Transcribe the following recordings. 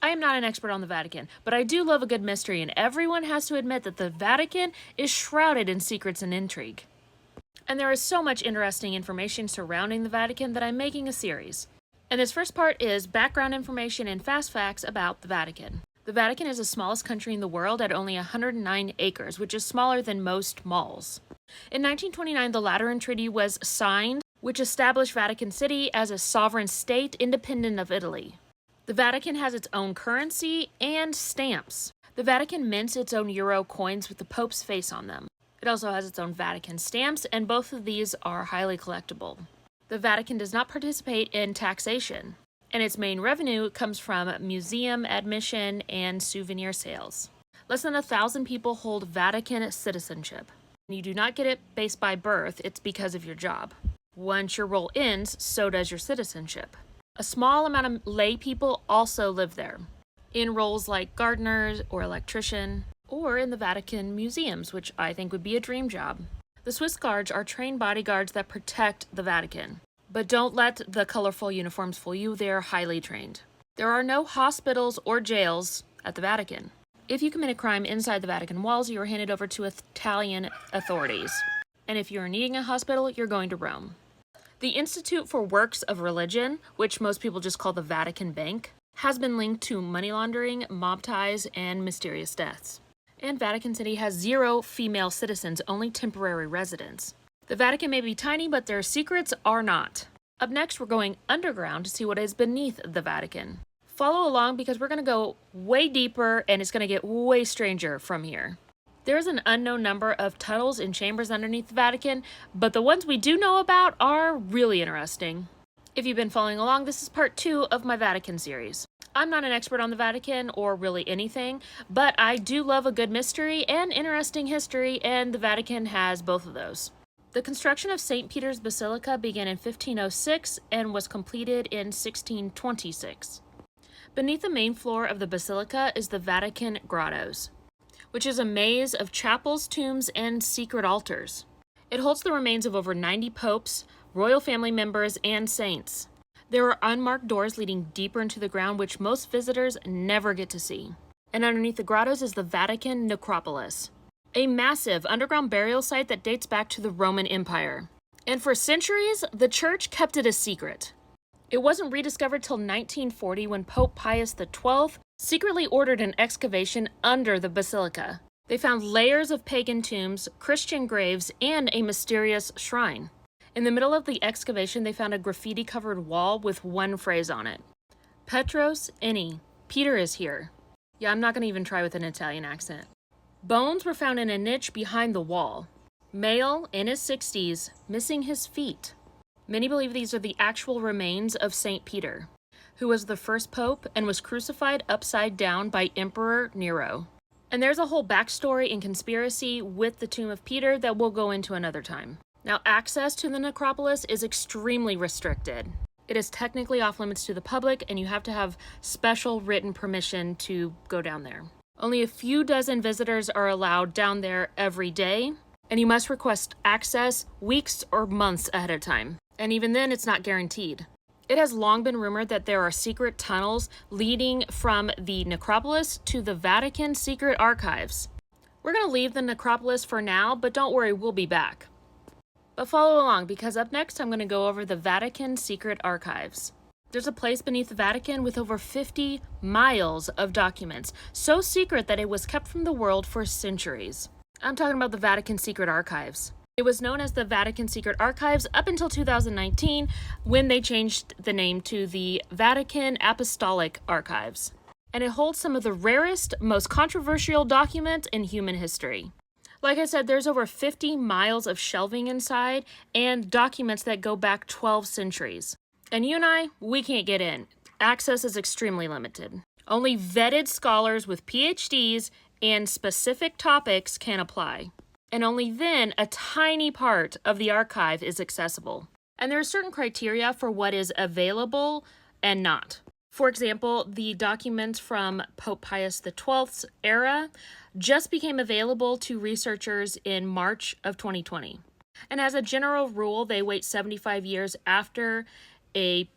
I am not an expert on the Vatican, but I do love a good mystery, and everyone has to admit that the Vatican is shrouded in secrets and intrigue. And there is so much interesting information surrounding the Vatican that I'm making a series. And this first part is background information and fast facts about the Vatican. The Vatican is the smallest country in the world at only 109 acres, which is smaller than most malls. In 1929, the Lateran Treaty was signed, which established Vatican City as a sovereign state independent of Italy. The Vatican has its own currency and stamps. The Vatican mints its own euro coins with the Pope's face on them. It also has its own Vatican stamps, and both of these are highly collectible. The Vatican does not participate in taxation, and its main revenue comes from museum admission and souvenir sales. Less than 1,000 people hold Vatican citizenship. You do not get it based by birth, it's because of your job. Once your role ends, so does your citizenship. A small amount of lay people also live there, in roles like gardeners or electrician, or in the Vatican museums, which I think would be a dream job. The Swiss Guards are trained bodyguards that protect the Vatican. But don't let the colorful uniforms fool you, they are highly trained. There are no hospitals or jails at the Vatican. If you commit a crime inside the Vatican walls, you are handed over to Italian authorities. And if you're needing a hospital, you're going to Rome. The Institute for Works of Religion, which most people just call the Vatican Bank, has been linked to money laundering, mob ties, and mysterious deaths. And Vatican City has 0 female citizens, only temporary residents. The Vatican may be tiny, but their secrets are not. Up next, we're going underground to see what is beneath the Vatican. Follow along because we're going to go way deeper and it's going to get way stranger from here. There's an unknown number of tunnels and chambers underneath the Vatican, but the ones we do know about are really interesting. If you've been following along, this is part 2 of my Vatican series. I'm not an expert on the Vatican or really anything, but I do love a good mystery and interesting history, and the Vatican has both of those. The construction of St. Peter's Basilica began in 1506 and was completed in 1626. Beneath the main floor of the basilica is the Vatican Grottos, which is a maze of chapels, tombs, and secret altars. It holds the remains of over 90 popes, royal family members, and saints. There are unmarked doors leading deeper into the ground, which most visitors never get to see. And underneath the grottos is the Vatican Necropolis, a massive underground burial site that dates back to the Roman Empire. And for centuries, the church kept it a secret. It wasn't rediscovered till 1940 when Pope Pius XII secretly ordered an excavation under the basilica. They found layers of pagan tombs, Christian graves, and a mysterious shrine. In the middle of the excavation, they found a graffiti-covered wall with one phrase on it. Petros Inni, Peter is here. Yeah, I'm not going to even try with an Italian accent. Bones were found in a niche behind the wall. Male, in his 60s, missing his feet. Many believe these are the actual remains of St. Peter, who was the first pope and was crucified upside down by Emperor Nero. And there's a whole backstory and conspiracy with the tomb of Peter that we'll go into another time. Now, access to the necropolis is extremely restricted. It is technically off limits to the public, and you have to have special written permission to go down there. Only a few dozen visitors are allowed down there every day, and you must request access weeks or months ahead of time. And even then, it's not guaranteed. It has long been rumored that there are secret tunnels leading from the necropolis to the Vatican secret archives. We're going to leave the necropolis for now, but don't worry, we'll be back. But follow along, because up next I'm going to go over the Vatican secret archives. There's a place beneath the Vatican with over 50 miles of documents, so secret that it was kept from the world for centuries. I'm talking about the Vatican secret archives. It was known as the Vatican Secret Archives up until 2019, when they changed the name to the Vatican Apostolic Archives. And it holds some of the rarest, most controversial documents in human history. Like I said, there's over 50 miles of shelving inside and documents that go back 12 centuries. And you and I, we can't get in. Access is extremely limited. Only vetted scholars with PhDs and specific topics can apply. And only then a tiny part of the archive is accessible. And there are certain criteria for what is available and not. For example, the documents from Pope Pius XII's era just became available to researchers in March of 2020. And as a general rule, they wait 75 years after a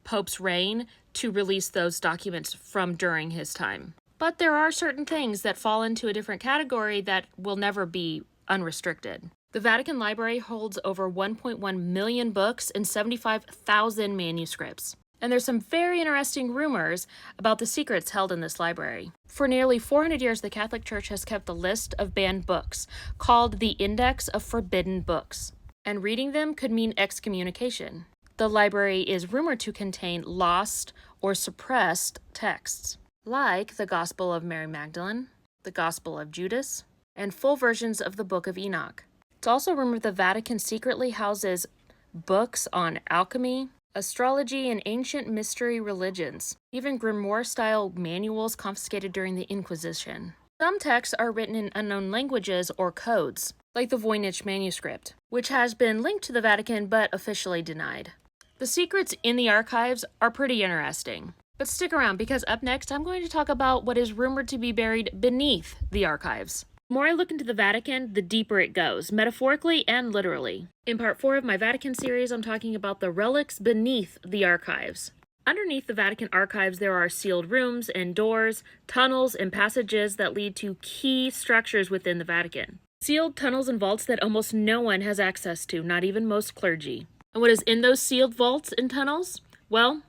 Pope's reign to release those documents from during his time. But there are certain things that fall into a different category that will never be unrestricted. The Vatican Library holds over 1.1 million books and 75,000 manuscripts. And there's some very interesting rumors about the secrets held in this library. For nearly 400 years, the Catholic Church has kept a list of banned books called the Index of Forbidden Books, and reading them could mean excommunication. The library is rumored to contain lost or suppressed texts, like the Gospel of Mary Magdalene, the Gospel of Judas, and full versions of the Book of Enoch. It's also rumored the Vatican secretly houses books on alchemy, astrology, and ancient mystery religions, even grimoire-style manuals confiscated during the Inquisition. Some texts are written in unknown languages or codes, like the Voynich manuscript, which has been linked to the Vatican but officially denied. The secrets in the archives are pretty interesting. But stick around, because up next I'm going to talk about what is rumored to be buried beneath the archives. The more I look into the Vatican, the deeper it goes, metaphorically and literally. In part 4 of my Vatican series, I'm talking about the relics beneath the archives. Underneath the Vatican archives, there are sealed rooms and doors, tunnels, and passages that lead to key structures within the Vatican. Sealed tunnels and vaults that almost no one has access to, not even most clergy. And what is in those sealed vaults and tunnels? Well,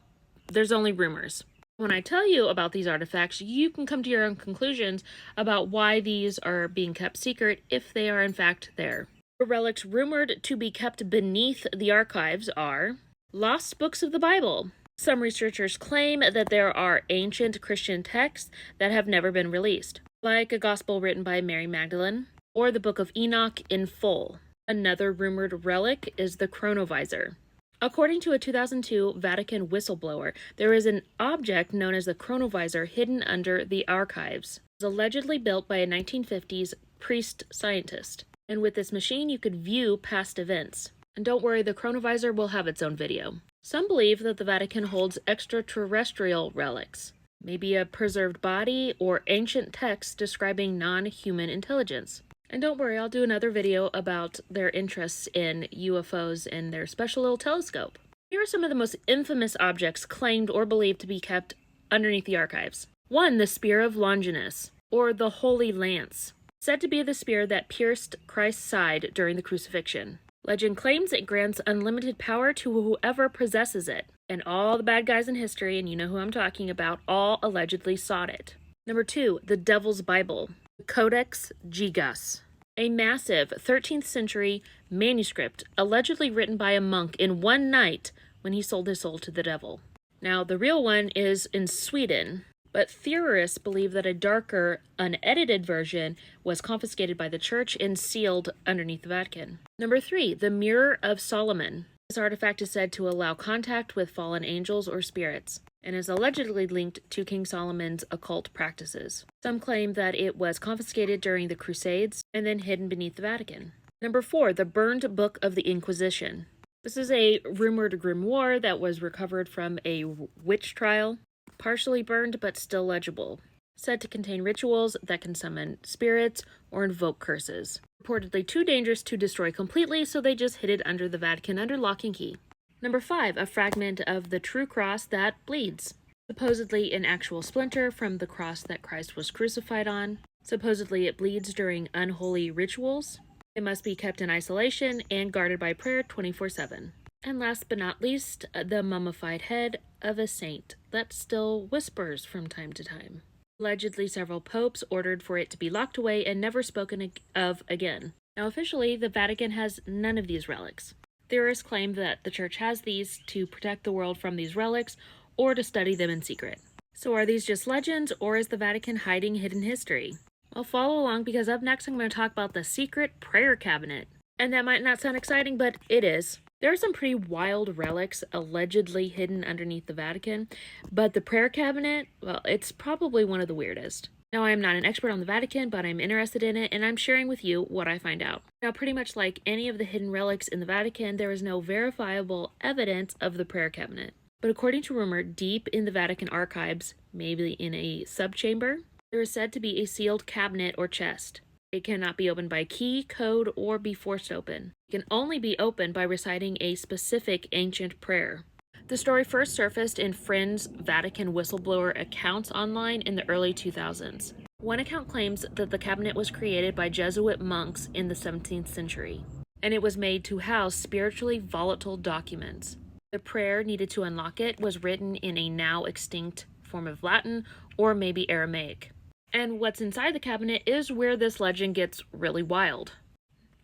there's only rumors. When I tell you about these artifacts, you can come to your own conclusions about why these are being kept secret if they are in fact there. The relics rumored to be kept beneath the archives are lost books of the Bible. Some researchers claim that there are ancient Christian texts that have never been released, like a gospel written by Mary Magdalene or the Book of Enoch in full. Another rumored relic is the chronovisor. According to a 2002 Vatican whistleblower, there is an object known as the chronovisor hidden under the archives. It was allegedly built by a 1950s priest scientist. And with this machine, you could view past events. And don't worry, the chronovisor will have its own video. Some believe that the Vatican holds extraterrestrial relics, maybe a preserved body or ancient texts describing non-human intelligence. And don't worry, I'll do another video about their interests in UFOs and their special little telescope. Here are some of the most infamous objects claimed or believed to be kept underneath the archives. 1. The Spear of Longinus, or the Holy Lance, said to be the spear that pierced Christ's side during the crucifixion. Legend claims it grants unlimited power to whoever possesses it, and all the bad guys in history, and you know who I'm talking about, all allegedly sought it. Number 2. The Devil's Bible, the Codex Gigas, a massive 13th century manuscript allegedly written by a monk in one night when he sold his soul to the devil. Now, the real one is in Sweden, but theorists believe that a darker, unedited version was confiscated by the church and sealed underneath the Vatican. Number 3, the Mirror of Solomon. This artifact is said to allow contact with fallen angels or spirits, and is allegedly linked to King Solomon's occult practices. Some claim that it was confiscated during the Crusades and then hidden beneath the Vatican. Number 4, the Burned Book of the Inquisition. This is a rumored grimoire that was recovered from a witch trial, partially burned but still legible, said to contain rituals that can summon spirits or invoke curses. Reportedly too dangerous to destroy completely, so they just hid it under the Vatican under lock and key. Number 5, a fragment of the true cross that bleeds. Supposedly an actual splinter from the cross that Christ was crucified on. Supposedly it bleeds during unholy rituals. It must be kept in isolation and guarded by prayer 24/7. And last but not least, the mummified head of a saint that still whispers from time to time. Allegedly, several popes ordered for it to be locked away and never spoken of again. Now, officially, the Vatican has none of these relics. Theorists claim that the church has these to protect the world from these relics or to study them in secret. So are these just legends, or is the Vatican hiding hidden history? Well, follow along, because up next I'm going to talk about the secret prayer cabinet. And that might not sound exciting, but it is. There are some pretty wild relics allegedly hidden underneath the Vatican, but the prayer cabinet, well, it's probably one of the weirdest. Now, I am not an expert on the Vatican, but I'm interested in it, and I'm sharing with you what I find out. Now, pretty much like any of the hidden relics in the Vatican, there is no verifiable evidence of the prayer cabinet. But according to rumor, deep in the Vatican archives, maybe in a subchamber, there is said to be a sealed cabinet or chest. It cannot be opened by key, code, or be forced open. It can only be opened by reciting a specific ancient prayer. The story first surfaced in Friend's Vatican whistleblower accounts online in the early 2000s. One account claims that the cabinet was created by Jesuit monks in the 17th century, and it was made to house spiritually volatile documents. The prayer needed to unlock it was written in a now extinct form of Latin or maybe Aramaic. And what's inside the cabinet is where this legend gets really wild.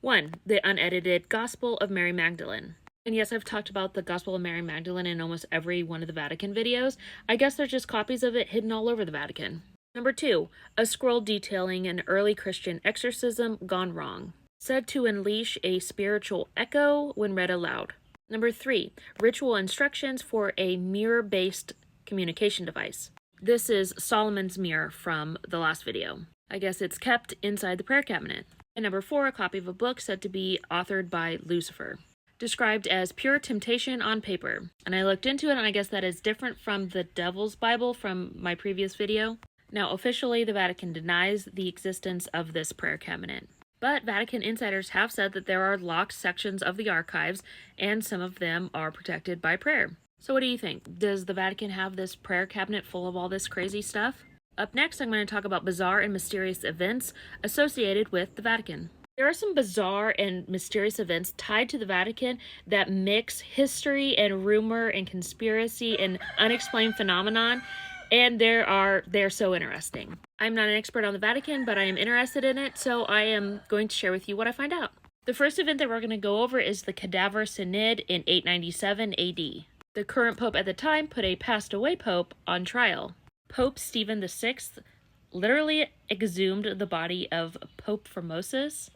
1. The unedited Gospel of Mary Magdalene. And yes, I've talked about the Gospel of Mary Magdalene in almost every one of the Vatican videos. I guess there's just copies of it hidden all over the Vatican. Number 2. A scroll detailing an early Christian exorcism gone wrong, said to unleash a spiritual echo when read aloud. Number 3. Ritual instructions for a mirror-based communication device. This is Solomon's mirror from the last video. I guess it's kept inside the prayer cabinet. And number 4, a copy of a book said to be authored by Lucifer, described as pure temptation on paper. And I looked into it, and I guess that is different from the Devil's Bible from my previous video. Now, officially, the Vatican denies the existence of this prayer cabinet. But Vatican insiders have said that there are locked sections of the archives, and some of them are protected by prayer. So what do you think? Does the Vatican have this prayer cabinet full of all this crazy stuff? Up next, I'm going to talk about bizarre and mysterious events associated with the Vatican. There are some bizarre and mysterious events tied to the Vatican that mix history and rumor and conspiracy and unexplained phenomenon, and they're so interesting. I'm not an expert on the Vatican, but I am interested in it, so I am going to share with you what I find out. The first event that we're going to go over is the Cadaver Synod in 897 AD. The current pope at the time put a passed-away pope on trial. Pope Stephen VI literally exhumed the body of Pope Formosus,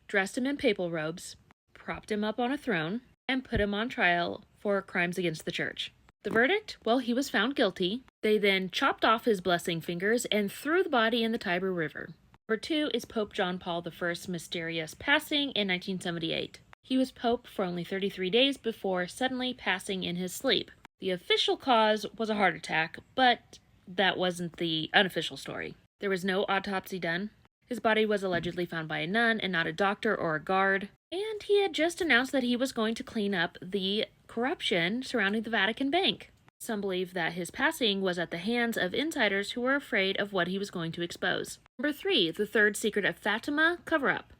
dressed him in papal robes, propped him up on a throne, and put him on trial for crimes against the church. The verdict? Well, he was found guilty. They then chopped off his blessing fingers and threw the body in the Tiber River. Number 2 is Pope John Paul I's mysterious passing in 1978. He was pope for only 33 days before suddenly passing in his sleep. The official cause was a heart attack, but that wasn't the unofficial story. There was no autopsy done. His body was allegedly found by a nun and not a doctor or a guard. And he had just announced that he was going to clean up the corruption surrounding the Vatican Bank. Some believe that his passing was at the hands of insiders who were afraid of what he was going to expose. Number 3, the third secret of Fatima cover-up.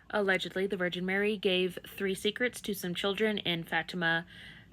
Allegedly, the Virgin Mary gave 3 secrets to some children in Fatima,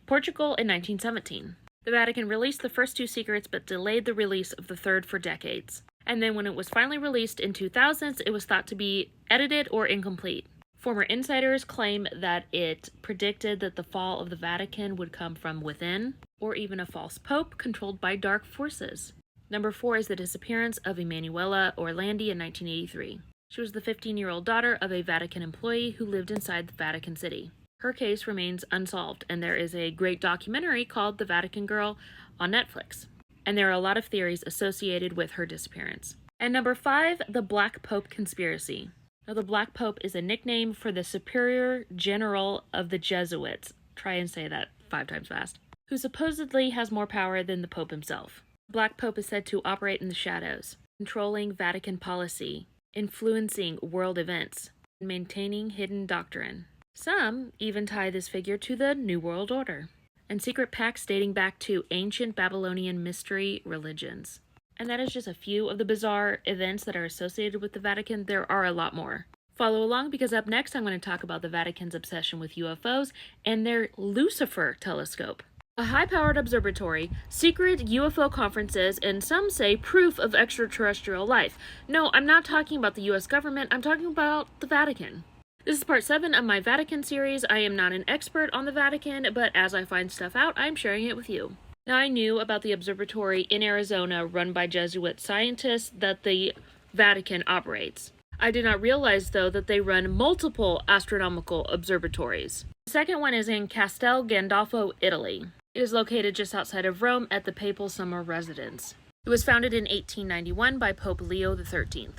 Portugal in 1917. The Vatican released the first 2 secrets but delayed the release of the third for decades. And then when it was finally released in 2000s, it was thought to be edited or incomplete. Former insiders claim that it predicted that the fall of the Vatican would come from within, or even a false pope controlled by dark forces. Number 4 is the disappearance of Emanuela Orlandi in 1983. She was the 15-year-old daughter of a Vatican employee who lived inside the Vatican City. Her case remains unsolved, and there is a great documentary called The Vatican Girl on Netflix. And there are a lot of theories associated with her disappearance. And number 5, the Black Pope conspiracy. Now, the Black Pope is a nickname for the Superior General of the Jesuits. Try and say that 5 times fast. Who supposedly has more power than the Pope himself. The Black Pope is said to operate in the shadows, controlling Vatican policy, influencing world events, and maintaining hidden doctrine. Some even tie this figure to the New World Order and secret pacts dating back to ancient Babylonian mystery religions. And that is just a few of the bizarre events that are associated with the Vatican. There are a lot more. Follow along, because up next I'm going to talk about the Vatican's obsession with UFOs and their Lucifer telescope. A high-powered observatory, secret UFO conferences, and some say proof of extraterrestrial life. No, I'm not talking about the US government, I'm talking about the Vatican. This is part 7 of my Vatican series. I am not an expert on the Vatican, but as I find stuff out, I'm sharing it with you. Now, I knew about the observatory in Arizona run by Jesuit scientists that the Vatican operates. I did not realize, though, that they run multiple astronomical observatories. The second one is in Castel Gandolfo, Italy. It is located just outside of Rome at the Papal Summer Residence. It was founded in 1891 by Pope Leo XIII.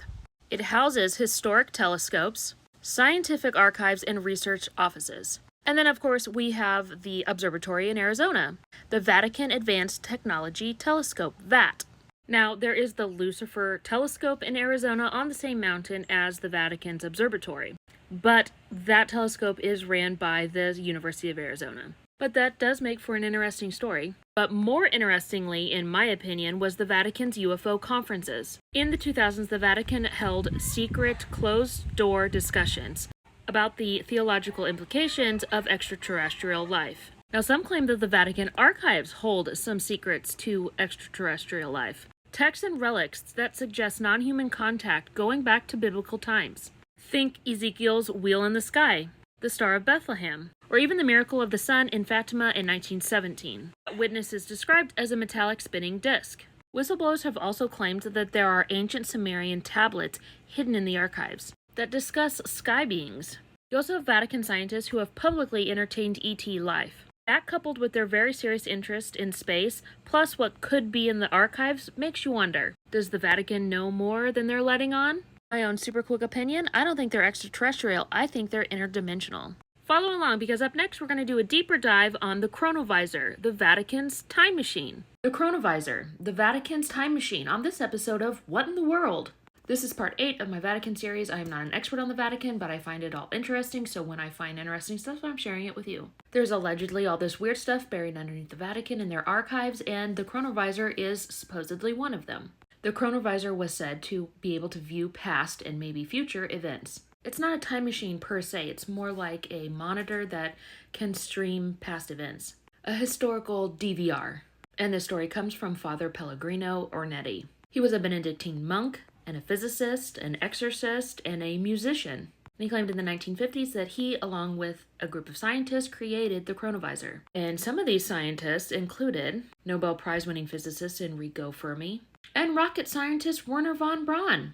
It houses historic telescopes, scientific archives, and research offices. And then, of course, we have the observatory in Arizona, the Vatican Advanced Technology Telescope, VAT. Now, there is the Lucifer telescope in Arizona on the same mountain as the Vatican's observatory, but that telescope is ran by the University of Arizona. But that does make for an interesting story. But more interestingly, in my opinion, was the Vatican's UFO conferences. In the 2000s, the Vatican held secret, closed-door discussions about the theological implications of extraterrestrial life. Now, some claim that the Vatican archives hold some secrets to extraterrestrial life. Texts and relics that suggest non-human contact going back to biblical times. Think Ezekiel's wheel in the sky, the Star of Bethlehem, or even the miracle of the sun in Fatima in 1917. Witnesses described as a metallic spinning disc. Whistleblowers have also claimed that there are ancient Sumerian tablets hidden in the archives that discuss sky beings. You also have Vatican scientists who have publicly entertained ET life. That, coupled with their very serious interest in space, plus what could be in the archives, makes you wonder, does the Vatican know more than they're letting on? My own super quick opinion, I don't think they're extraterrestrial, I think they're interdimensional. Follow along, because up next we're going to do a deeper dive on the chronovisor, the Vatican's time machine. The chronovisor, the Vatican's time machine, on this episode of What in the World? This is part 8 of my Vatican series. I am not an expert on the Vatican, but I find it all interesting, so when I find interesting stuff, I'm sharing it with you. There's allegedly all this weird stuff buried underneath the Vatican in their archives, and the chronovisor is supposedly one of them. The chronovisor was said to be able to view past and maybe future events. It's not a time machine per se, it's more like a monitor that can stream past events. A historical DVR. And this story comes from Father Pellegrino Ornetti. He was a Benedictine monk, and a physicist, an exorcist, and a musician. And he claimed in the 1950s that he, along with a group of scientists, created the chronovisor. And some of these scientists included Nobel Prize-winning physicist Enrico Fermi and rocket scientist Wernher von Braun.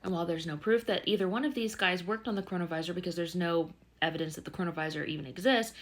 And while there's no proof that either one of these guys worked on the chronovisor because there's no evidence that the chronovisor even exists,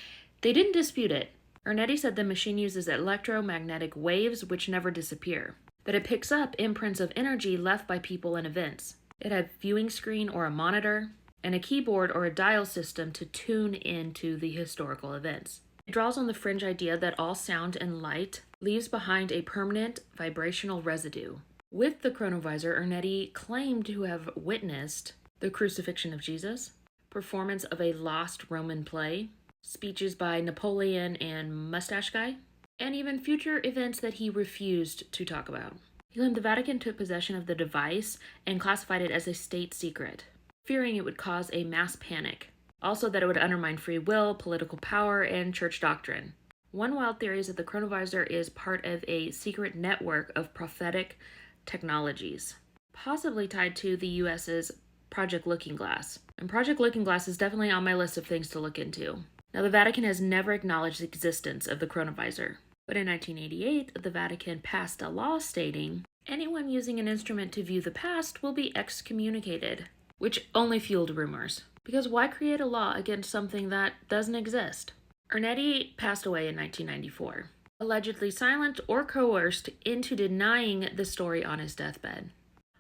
they didn't dispute it. Ornetti said the machine uses electromagnetic waves which never disappear, that it picks up imprints of energy left by people and events. It had a viewing screen or a monitor, and a keyboard or a dial system to tune into the historical events. It draws on the fringe idea that all sound and light leaves behind a permanent vibrational residue. With the chronovisor, Ornetti claimed to have witnessed the crucifixion of Jesus, performance of a lost Roman play, speeches by Napoleon and Mustache Guy, and even future events that he refused to talk about. He claimed the Vatican took possession of the device and classified it as a state secret, fearing it would cause a mass panic. Also that it would undermine free will, political power, and church doctrine. One wild theory is that the chronovisor is part of a secret network of prophetic technologies, possibly tied to the US's Project Looking Glass. And Project Looking Glass is definitely on my list of things to look into. Now, the Vatican has never acknowledged the existence of the chronovisor. But in 1988, the Vatican passed a law stating anyone using an instrument to view the past will be excommunicated, which only fueled rumors. Because why create a law against something that doesn't exist? Ornetti passed away in 1994, allegedly silenced or coerced into denying the story on his deathbed.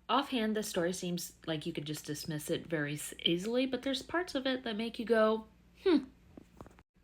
Offhand, this story seems like you could just dismiss it very easily, but there's parts of it that make you go,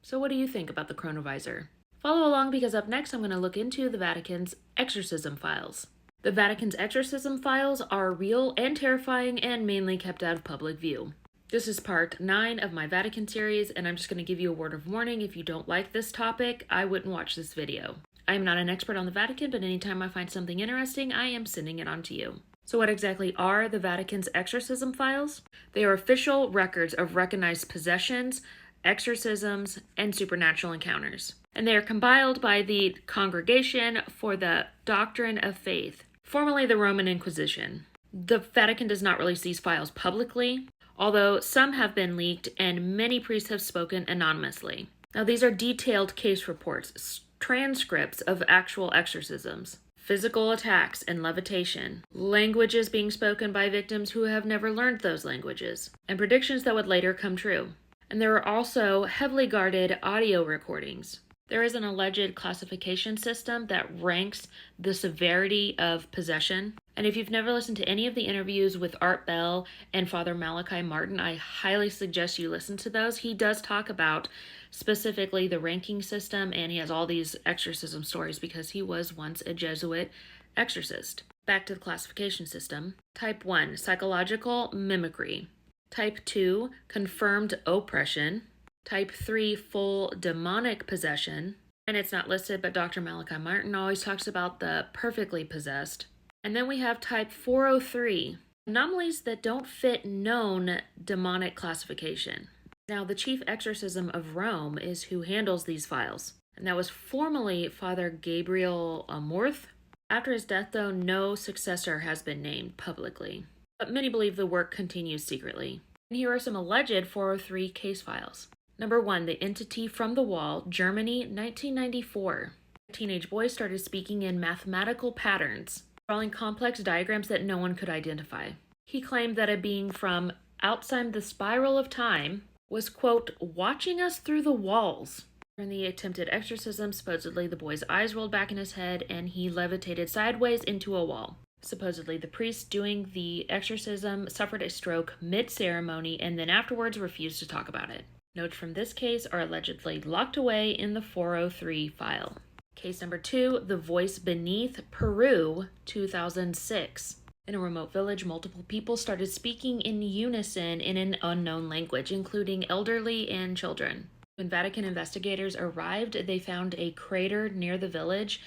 So what do you think about the chronovisor? Follow along, because up next I'm going to look into the Vatican's exorcism files. The Vatican's exorcism files are real and terrifying and mainly kept out of public view. This is part 9 of my Vatican series, and I'm just going to give you a word of warning. If you don't like this topic, I wouldn't watch this video. I am not an expert on the Vatican, but anytime I find something interesting, I am sending it on to you. So what exactly are the Vatican's exorcism files? They are official records of recognized possessions, exorcisms, and supernatural encounters. And they are compiled by the Congregation for the Doctrine of Faith, formerly the Roman Inquisition. The Vatican does not release these files publicly, although some have been leaked and many priests have spoken anonymously. Now, these are detailed case reports, transcripts of actual exorcisms, physical attacks and levitation, languages being spoken by victims who have never learned those languages, and predictions that would later come true. And there are also heavily guarded audio recordings. There is an alleged classification system that ranks the severity of possession. And if you've never listened to any of the interviews with Art Bell and Father Malachi Martin, I highly suggest you listen to those. He does talk about specifically the ranking system, and he has all these exorcism stories because he was once a Jesuit exorcist. Back to the classification system. Type 1, psychological mimicry. Type 2, confirmed oppression. Type 3, full demonic possession. And it's not listed, but Dr. Malachi Martin always talks about the perfectly possessed. And then we have type 403, anomalies that don't fit known demonic classification. Now, the chief exorcism of Rome is who handles these files, and that was formerly Father Gabriel Amorth. After his death, though, no successor has been named publicly, but many believe the work continues secretly. And here are some alleged 403 case files. Number 1, the entity from the wall, Germany, 1994. A teenage boy started speaking in mathematical patterns, drawing complex diagrams that no one could identify. He claimed that a being from outside the spiral of time was, quote, watching us through the walls. During the attempted exorcism, supposedly the boy's eyes rolled back in his head and he levitated sideways into a wall. Supposedly the priest doing the exorcism suffered a stroke mid-ceremony and then afterwards refused to talk about it. Notes from this case are allegedly locked away in the 403 file. Case number 2, the voice beneath, Peru, 2006. In a remote village, multiple people started speaking in unison in an unknown language, including elderly and children. When Vatican investigators arrived, they found a crater near the village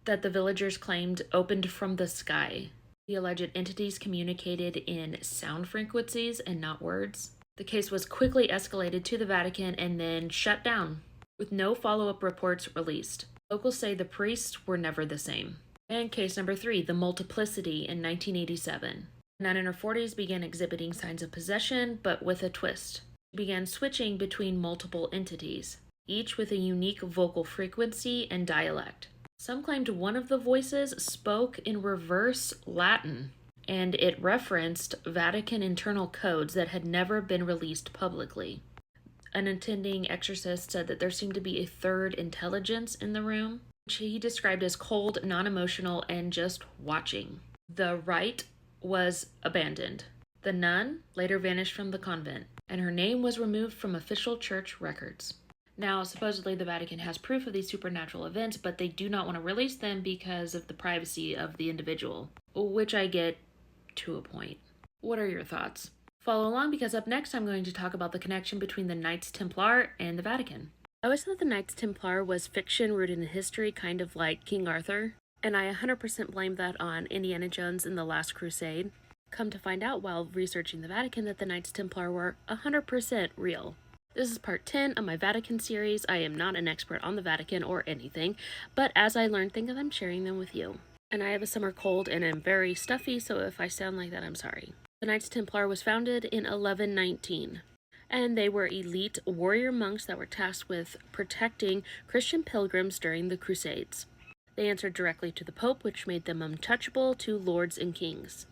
that the villagers claimed opened from the sky. The alleged entities communicated in sound frequencies and not words. The case was quickly escalated to the Vatican and then shut down, with no follow-up reports released. Locals say the priests were never the same. And case number 3, the multiplicity in 1987. A nun in her 40s began exhibiting signs of possession, but with a twist. She began switching between multiple entities, each with a unique vocal frequency and dialect. Some claimed one of the voices spoke in reverse Latin, and it referenced Vatican internal codes that had never been released publicly. An attending exorcist said that there seemed to be a third intelligence in the room, which he described as cold, non-emotional, and just watching. The rite was abandoned. The nun later vanished from the convent, and her name was removed from official church records. Now, supposedly the Vatican has proof of these supernatural events, but they do not want to release them because of the privacy of the individual, which I get to a point. What are your thoughts? Follow along because up next I'm going to talk about the connection between the Knights Templar and the Vatican. I always thought the Knights Templar was fiction rooted in history, kind of like King Arthur, and I 100% blame that on Indiana Jones and the Last Crusade. Come to find out while researching the Vatican that the Knights Templar were 100% real. This is part 10 of my Vatican series. I am not an expert on the Vatican or anything, but as I learn things, I'm sharing them with you. And I have a summer cold and am very stuffy, so if I sound like that, I'm sorry. The Knights Templar was founded in 1119, and they were elite warrior monks that were tasked with protecting Christian pilgrims during the Crusades. They answered directly to the Pope, which made them untouchable to lords and kings.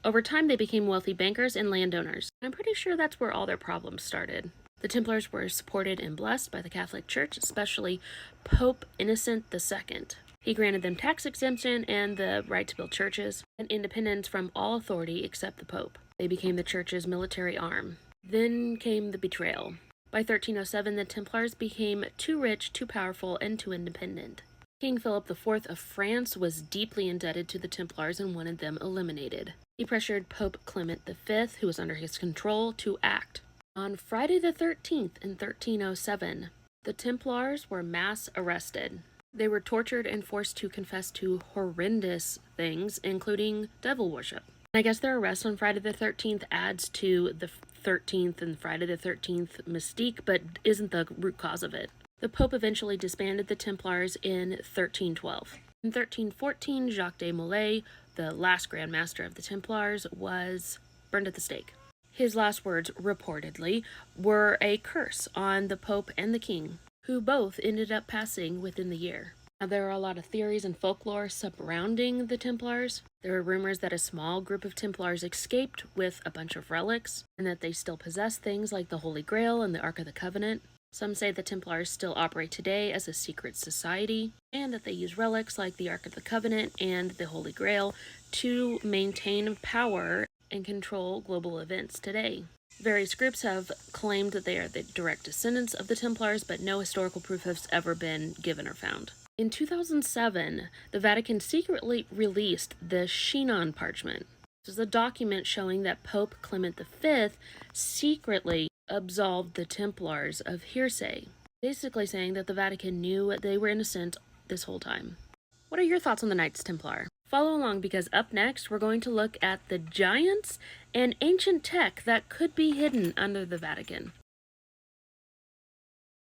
Over time, they became wealthy bankers and landowners. I'm pretty sure that's where all their problems started. The Templars were supported and blessed by the Catholic Church, especially Pope Innocent II. He granted them tax exemption and the right to build churches, and independence from all authority except the Pope. They became the Church's military arm. Then came the betrayal. By 1307, the Templars became too rich, too powerful, and too independent. King Philip IV of France was deeply indebted to the Templars and wanted them eliminated. He pressured Pope Clement V, who was under his control, to act. On Friday the 13th in 1307, the Templars were mass arrested. They were tortured and forced to confess to horrendous things, including devil worship. I guess their arrest on Friday the 13th adds to the 13th and Friday the 13th mystique, but isn't the root cause of it. The Pope eventually disbanded the Templars in 1312. In 1314, Jacques de Molay, the last Grand Master of the Templars, was burned at the stake. His last words, reportedly, were a curse on the Pope and the King, who both ended up passing within the year. Now, there are a lot of theories and folklore surrounding the Templars. There are rumors that a small group of Templars escaped with a bunch of relics, and that they still possess things like the Holy Grail and the Ark of the Covenant. Some say the Templars still operate today as a secret society, and that they use relics like the Ark of the Covenant and the Holy Grail to maintain power and control global events today. Various groups have claimed that they are the direct descendants of the Templars, but no historical proof has ever been given or found. In 2007, the Vatican secretly released the Chinon Parchment. This is a document showing that Pope Clement V secretly absolved the Templars of hearsay, basically saying that the Vatican knew they were innocent this whole time. What are your thoughts on the Knights Templar? Follow along because up next we're going to look at the giants and ancient tech that could be hidden under the Vatican.